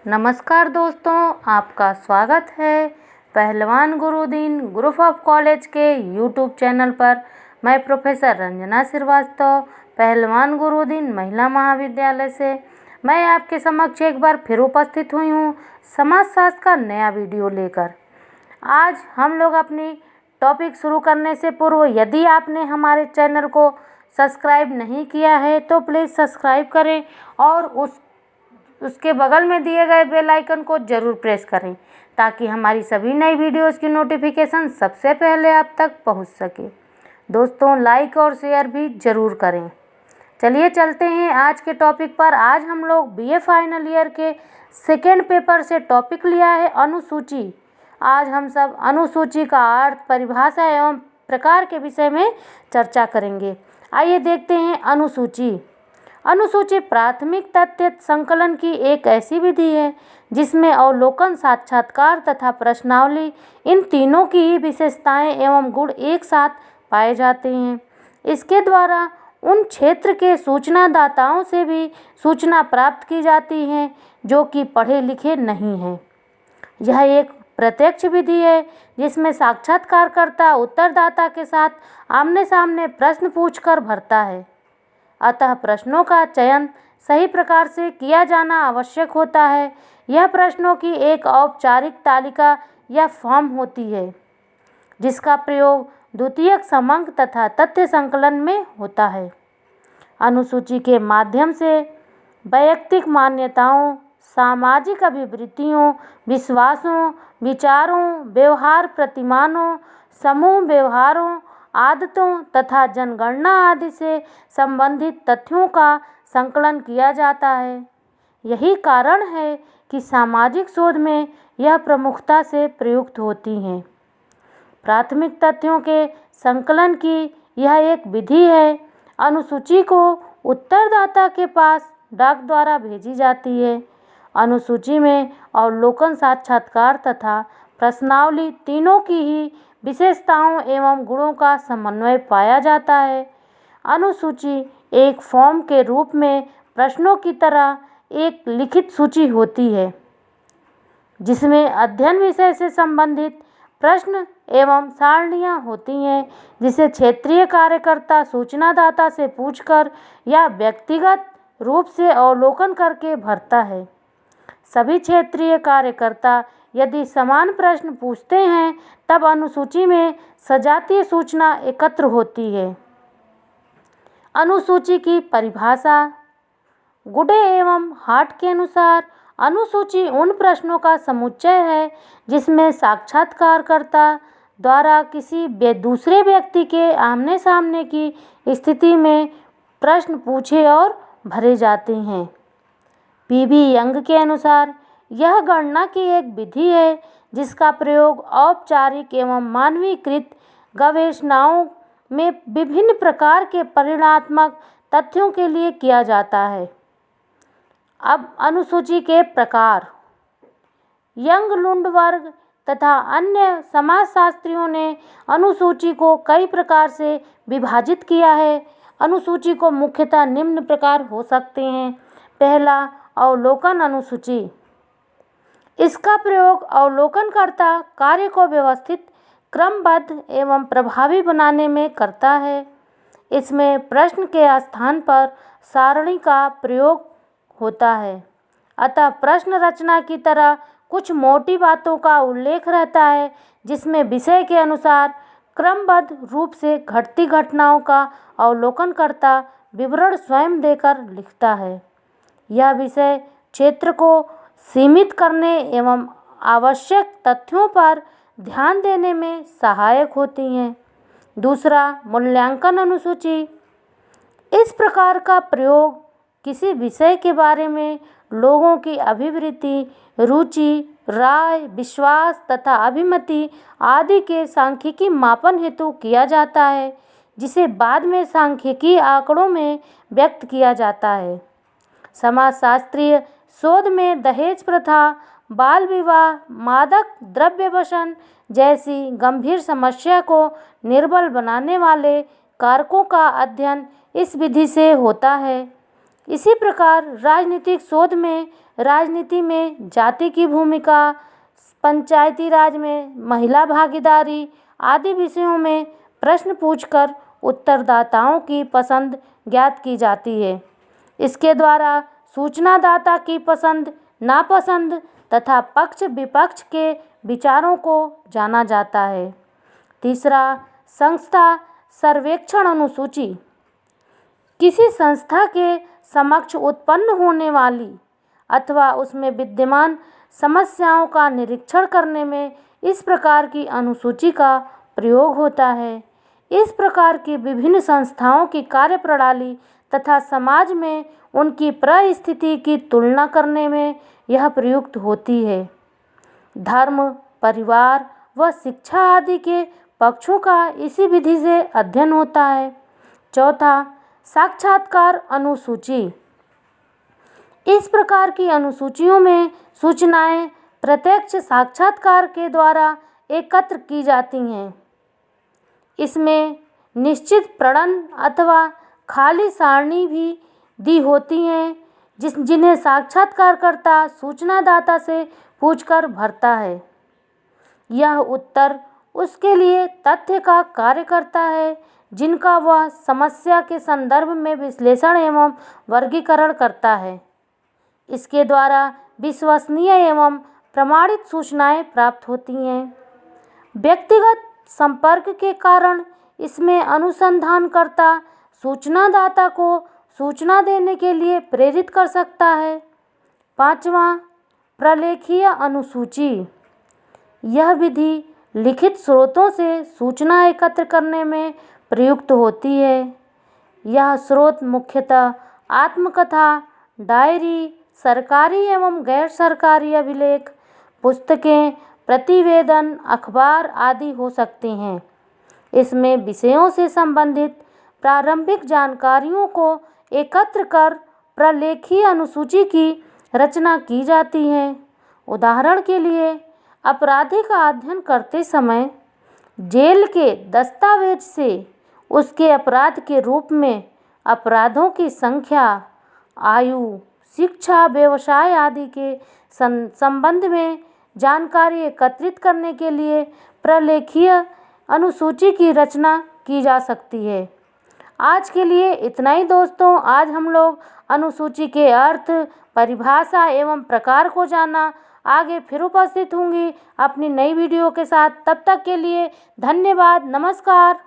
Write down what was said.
नमस्कार दोस्तों, आपका स्वागत है पहलवान गुरुदीन ग्रुप ऑफ कॉलेज के यूट्यूब चैनल पर। मैं प्रोफेसर रंजना श्रीवास्तव, पहलवान गुरुदीन महिला महाविद्यालय से मैं आपके समक्ष एक बार फिर उपस्थित हुई हूँ समाजशास्त्र का नया वीडियो लेकर। आज हम लोग अपनी टॉपिक शुरू करने से पूर्व यदि आपने हमारे चैनल को सब्सक्राइब नहीं किया है तो प्लीज़ सब्सक्राइब करें और उसके बगल में दिए गए बेल आइकन को ज़रूर प्रेस करें ताकि हमारी सभी नई वीडियोस की नोटिफिकेशन सबसे पहले आप तक पहुंच सके। दोस्तों, लाइक और शेयर भी ज़रूर करें। चलिए चलते हैं आज के टॉपिक पर। आज हम लोग बीए फाइनल ईयर के सेकेंड पेपर से टॉपिक लिया है अनुसूची। आज हम सब अनुसूची का अर्थ, परिभाषा एवं प्रकार के विषय में चर्चा करेंगे। आइए देखते हैं अनुसूची। अनुसूची प्राथमिक तथ्य संकलन की एक ऐसी विधि है जिसमें अवलोकन, साक्षात्कार तथा प्रश्नावली, इन तीनों की ही विशेषताएं एवं गुण एक साथ पाए जाते हैं। इसके द्वारा उन क्षेत्र के सूचनादाताओं से भी सूचना प्राप्त की जाती है जो कि पढ़े लिखे नहीं हैं। यह एक प्रत्यक्ष विधि है जिसमें साक्षात्कारकर्ता उत्तरदाता के साथ आमने सामने प्रश्न पूछकर भरता है। अतः प्रश्नों का चयन सही प्रकार से किया जाना आवश्यक होता है। यह प्रश्नों की एक औपचारिक तालिका या फॉर्म होती है जिसका प्रयोग द्वितीयक समंक तथा तथ्य संकलन में होता है। अनुसूची के माध्यम से वैयक्तिक मान्यताओं, सामाजिक अभिवृत्तियों, विश्वासों, विचारों, व्यवहार प्रतिमानों, समूह व्यवहारों, आदतों तथा जनगणना आदि से संबंधित तथ्यों का संकलन किया जाता है। यही कारण है कि सामाजिक शोध में यह प्रमुखता से प्रयुक्त होती हैं। प्राथमिक तथ्यों के संकलन की यह एक विधि है। अनुसूची को उत्तरदाता के पास डाक द्वारा भेजी जाती है। अनुसूची में अवलोकन, साक्षात्कार तथा प्रश्नावली तीनों की ही विशेषताओं एवं गुणों का समन्वय पाया जाता है। अनुसूची एक फॉर्म के रूप में प्रश्नों की तरह एक लिखित सूची होती है जिसमें अध्ययन विषय से संबंधित प्रश्न एवं सारणियाँ होती हैं जिसे क्षेत्रीय कार्यकर्ता सूचनादाता से पूछकर या व्यक्तिगत रूप से अवलोकन करके भरता है। सभी क्षेत्रीय कार्यकर्ता यदि समान प्रश्न पूछते हैं तब अनुसूची में सजातीय सूचना एकत्र होती है। अनुसूची की परिभाषा। गुडे एवं हार्ट के अनुसार अनुसूची उन प्रश्नों का समुच्चय है जिसमें साक्षात्कारकर्ता द्वारा किसी दूसरे व्यक्ति के आमने सामने की स्थिति में प्रश्न पूछे और भरे जाते हैं। पीबी यंग के अनुसार यह गणना की एक विधि है जिसका प्रयोग औपचारिक एवं मानवीकृत गवेषणाओं में विभिन्न प्रकार के परिमाणात्मक तथ्यों के लिए किया जाता है। अब अनुसूची के प्रकार। यंग, लुंडबर्ग तथा अन्य समाजशास्त्रियों ने अनुसूची को कई प्रकार से विभाजित किया है। अनुसूची को मुख्यतः निम्न प्रकार हो सकते हैं। पहला, अवलोकन अनुसूची। इसका प्रयोग अवलोकनकर्ता कार्य को व्यवस्थित, क्रमबद्ध एवं प्रभावी बनाने में करता है। इसमें प्रश्न के स्थान पर सारणी का प्रयोग होता है। अतः प्रश्न रचना की तरह कुछ मोटी बातों का उल्लेख रहता है जिसमें विषय के अनुसार क्रमबद्ध रूप से घटती घटनाओं का अवलोकनकर्ता विवरण स्वयं देकर लिखता है। यह विषय क्षेत्र को सीमित करने एवं आवश्यक तथ्यों पर ध्यान देने में सहायक होती हैं। दूसरा, मूल्यांकन अनुसूची। इस प्रकार का प्रयोग किसी विषय के बारे में लोगों की अभिवृत्ति, रुचि, राय, विश्वास तथा अभिमति आदि के सांख्यिकी मापन हेतु किया जाता है जिसे बाद में सांख्यिकी आंकड़ों में व्यक्त किया जाता है। समाजशास्त्रीय शोध में दहेज प्रथा, बाल विवाह, मादक द्रव्य व्यसन जैसी गंभीर समस्या को निर्बल बनाने वाले कारकों का अध्ययन इस विधि से होता है। इसी प्रकार राजनीतिक शोध में राजनीति में जाति की भूमिका, पंचायती राज में महिला भागीदारी आदि विषयों में प्रश्न पूछकर उत्तरदाताओं की पसंद ज्ञात की जाती है। इसके द्वारा सूचनादाता की पसंद, नापसंद तथा पक्ष विपक्ष के विचारों को जाना जाता है। तीसरा, संस्था सर्वेक्षण अनुसूची। किसी संस्था के समक्ष उत्पन्न होने वाली अथवा उसमें विद्यमान समस्याओं का निरीक्षण करने में इस प्रकार की अनुसूची का प्रयोग होता है। इस प्रकार की विभिन्न संस्थाओं की कार्यप्रणाली तथा समाज में उनकी परिस्थिति की तुलना करने में यह प्रयुक्त होती है। धर्म, परिवार व शिक्षा आदि के पक्षों का इसी विधि से अध्ययन होता है। चौथा, साक्षात्कार अनुसूची। इस प्रकार की अनुसूचियों में सूचनाएं प्रत्यक्ष साक्षात्कार के द्वारा एकत्र की जाती हैं। इसमें निश्चित प्रणन अथवा खाली सारणी भी दी होती हैं जिन्हें साक्षात्कारकर्ता सूचनादाता से पूछकर भरता है। यह उत्तर उसके लिए तथ्य का कार्य करता है जिनका वह समस्या के संदर्भ में विश्लेषण एवं वर्गीकरण करता है। इसके द्वारा विश्वसनीय एवं प्रमाणित सूचनाएं प्राप्त होती हैं। व्यक्तिगत संपर्क के कारण इसमें अनुसंधानकर्ता सूचनादाता को सूचना देने के लिए प्रेरित कर सकता है। पांचवा, प्रलेखीय अनुसूची। यह विधि लिखित स्रोतों से सूचना एकत्र करने में प्रयुक्त होती है। यह स्रोत मुख्यतः आत्मकथा, डायरी, सरकारी एवं गैर सरकारी अभिलेख, पुस्तकें, प्रतिवेदन, अखबार आदि हो सकते हैं। इसमें विषयों से संबंधित प्रारंभिक जानकारियों को एकत्र कर प्रलेखीय अनुसूची की रचना की जाती है। उदाहरण के लिए, अपराधी का अध्ययन करते समय जेल के दस्तावेज से उसके अपराध के रूप में अपराधों की संख्या, आयु, शिक्षा, व्यवसाय आदि के संबंध में जानकारी एकत्रित करने के लिए प्रलेखीय अनुसूची की रचना की जा सकती है। आज के लिए इतना ही दोस्तों। आज हम लोग अनुसूची के अर्थ, परिभाषा एवं प्रकार को जाना। आगे फिर उपस्थित होंगी अपनी नई वीडियो के साथ। तब तक के लिए धन्यवाद। नमस्कार।